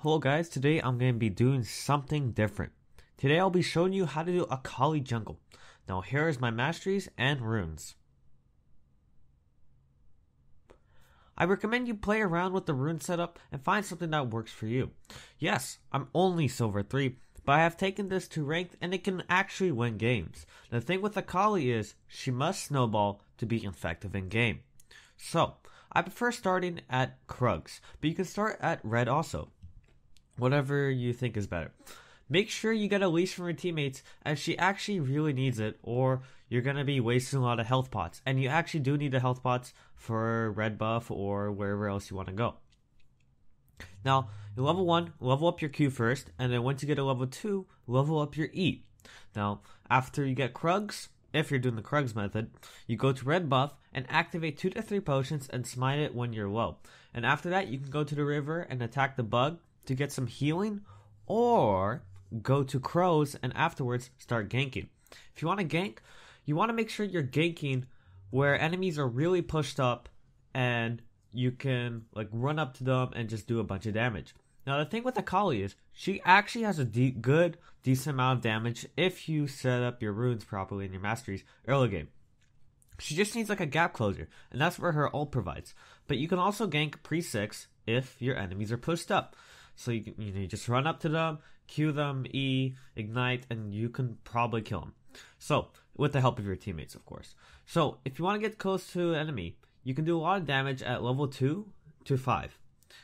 Hello guys, today I'm going to be doing something different. Today I'll be showing you how to do Akali jungle. Now here is my masteries and runes. I recommend you play around with the rune setup and find something that works for you. Yes, I'm only silver 3, but I have taken this to ranked and it can actually win games. The thing with Akali is, she must snowball to be effective in game. So, I prefer starting at Krugs, but you can start at red also. Whatever you think is better. Make sure you get a leash from your teammates as she actually really needs it, or you're going to be wasting a lot of health pots. And you actually do need the health pots for red buff or wherever else you want to go. Now, in level 1, level up your Q first, and then once you get to level 2, level up your E. Now, after you get Krugs, if you're doing the Krugs method, you go to red buff and activate 2 to 3 potions and smite it when you're low. And after that, you can go to the river and attack the bug to get some healing, or go to crows and afterwards start ganking. If you want to gank, you want to make sure you're ganking where enemies are really pushed up and you can like run up to them and just do a bunch of damage. Now the thing with Akali is she actually has a decent amount of damage if you set up your runes properly in your masteries early game. She just needs like a gap closer, and that's where her ult provides. But you can also gank pre-6 if your enemies are pushed up. So you just run up to them, Q them, E, ignite, and you can probably kill them. So, with the help of your teammates, of course. So, if you want to get close to an enemy, you can do a lot of damage at level 2 to 5.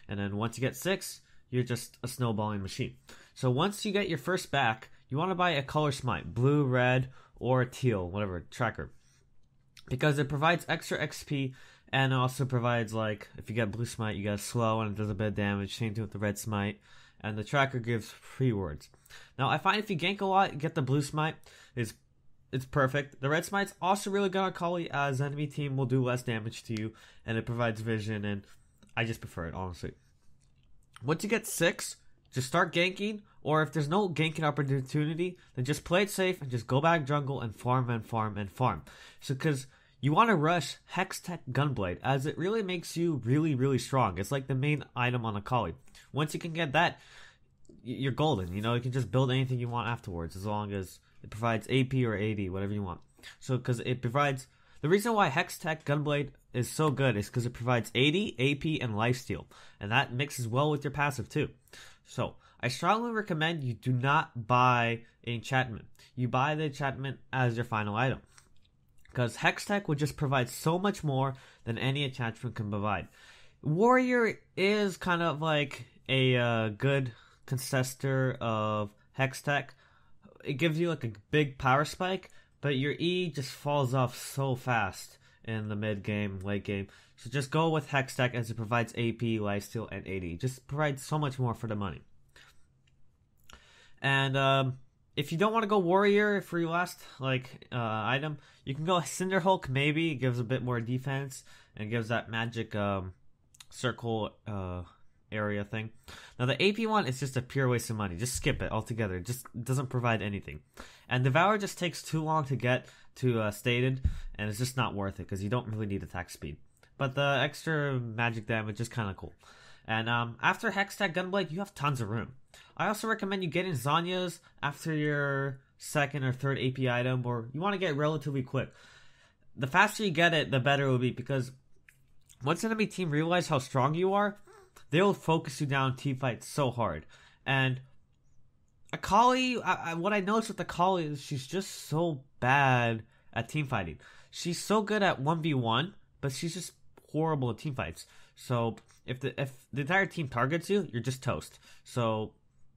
And then once you get 6, you're just a snowballing machine. So once you get your first back, you want to buy a color smite, blue, red, or teal, whatever, tracker. Because it provides extra XP, and it also provides, like, if you get blue smite, you get slow and it does a bit of damage. Same thing with the red smite. And the tracker gives free wards. Now, I find if you gank a lot, get the blue smite, it's perfect. The red smite's also really good on Akali, as enemy team will do less damage to you, and it provides vision, and I just prefer it, honestly. Once you get 6, just start ganking, or if there's no ganking opportunity, then just play it safe and just go back jungle and farm and farm and farm. So, because you want to rush Hextech Gunblade, as it really makes you really, really strong. It's like the main item on Akali. Once you can get that, you're golden. You know, you can just build anything you want afterwards, as long as it provides AP or AD, whatever you want. So, because it provides... The reason why Hextech Gunblade is so good is because it provides AD, AP, and lifesteal. And that mixes well with your passive, too. So, I strongly recommend you do not buy an enchantment. You buy the enchantment as your final item. Because Hextech would just provide so much more than any enchantment can provide. Warrior is kind of like a good concessor of Hextech. It gives you like a big power spike, but your E just falls off so fast in the mid game, late game. So just go with Hextech, as it provides AP, lifesteal, and AD. Just provides so much more for the money. And if you don't want to go Warrior for your last item, you can go Cinder Hulk. Maybe it gives a bit more defense and gives that magic circle area thing. Now the AP one is just a pure waste of money. Just skip it altogether. It just doesn't provide anything. And Devour just takes too long to get to stated, and it's just not worth it because you don't really need attack speed. But the extra magic damage is kind of cool. And after Hextech Gunblade, you have tons of room. I also recommend you getting Zanya's after your second or third AP item, or you want to get relatively quick. The faster you get it, the better it will be, because once enemy team realize how strong you are, they'll focus you down team fights so hard. And Akali, what I noticed with Akali is she's just so bad at team fighting. She's so good at 1v1, but she's just horrible at team fights. So if the entire team targets you, you're just toast. So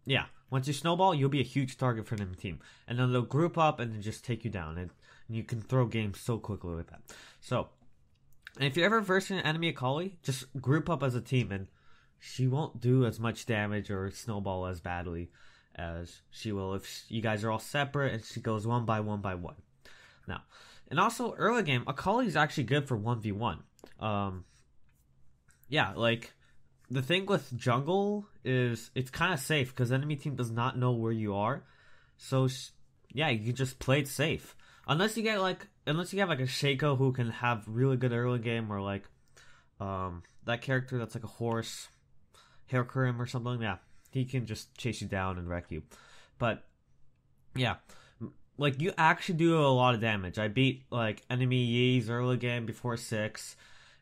yeah, once you snowball, you'll be a huge target for the team, and then they'll group up and then just take you down, and you can throw games so quickly with that. So, and if you're ever versing an enemy Akali, just group up as a team, and she won't do as much damage or snowball as badly as she will if you guys are all separate and she goes one by one by one. Now, and also early game, Akali is actually good for 1v1. Yeah, like, the thing with jungle is it's kind of safe because enemy team does not know where you are. So, yeah, you can just play it safe. Unless you have like a Shaco who can have really good early game, or like that character that's like a horse, Haircrim or something. Yeah, he can just chase you down and wreck you. But yeah, like you actually do a lot of damage. I beat like enemy Yees early game before 6,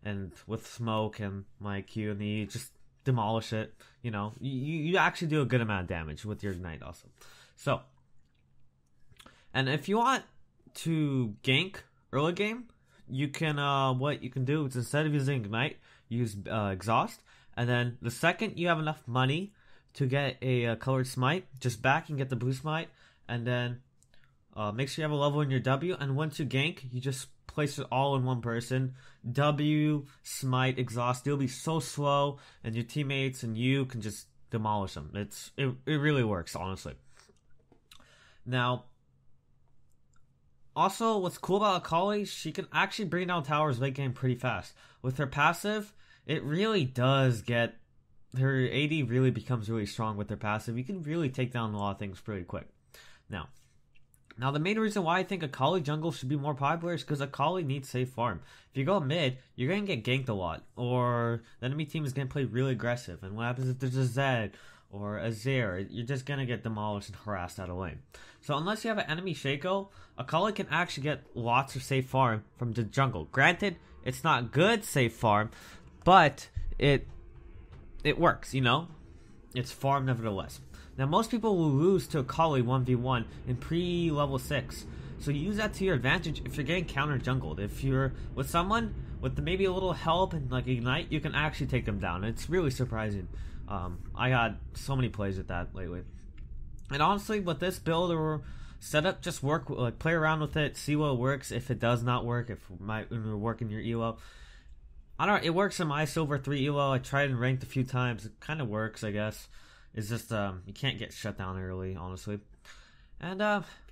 and with smoke and my Q and E, just demolish it. You know, you actually do a good amount of damage with your Ignite also. So, and if you want to gank early game, you can what you can do is instead of using Ignite, use Exhaust, and then the second you have enough money to get a colored smite, just back and get the blue smite, and then make sure you have a level in your W, and once you gank, you just place it all in one person. W, smite, exhaust, you'll be so slow, and your teammates and you can just demolish them. It really works, honestly. Now, also, what's cool about Akali, she can actually bring down towers late game pretty fast. With her passive, it really does get... Her AD really becomes really strong with her passive. You can really take down a lot of things pretty quick. Now, the main reason why I think Akali jungle should be more popular is because Akali needs safe farm. If you go mid, you're going to get ganked a lot, or the enemy team is going to play really aggressive. And what happens if there's a Zed or a Zaire? You're just going to get demolished and harassed out of lane. So unless you have an enemy Shaco, Akali can actually get lots of safe farm from the jungle. Granted, it's not good safe farm, but it works, you know? It's farm nevertheless. Now, most people will lose to Akali 1v1 in pre-level 6. So you use that to your advantage if you're getting counter-jungled. If you're with someone with maybe a little help and like Ignite, you can actually take them down. It's really surprising. I had so many plays with that lately. And honestly, with this build or setup, just play around with it, see what works. If it does not work, if it might work in your elo. I don't know, it works in my Silver 3 elo. I tried and ranked a few times. It kind of works, I guess. It's just, you can't get shut down early, honestly. And,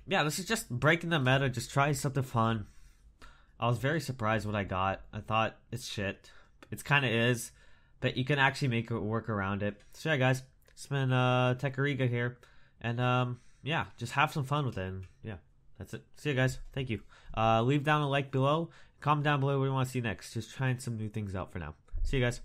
yeah, this is just breaking the meta. Just try something fun. I was very surprised what I got. I thought it's shit. It kind of is. But you can actually make it work around it. So, yeah, guys. It's been, Tekariga here. And, yeah, just have some fun with it. And, yeah, that's it. See you guys. Thank you. Leave down a like below. Comment down below what you want to see next. Just trying some new things out for now. See you guys.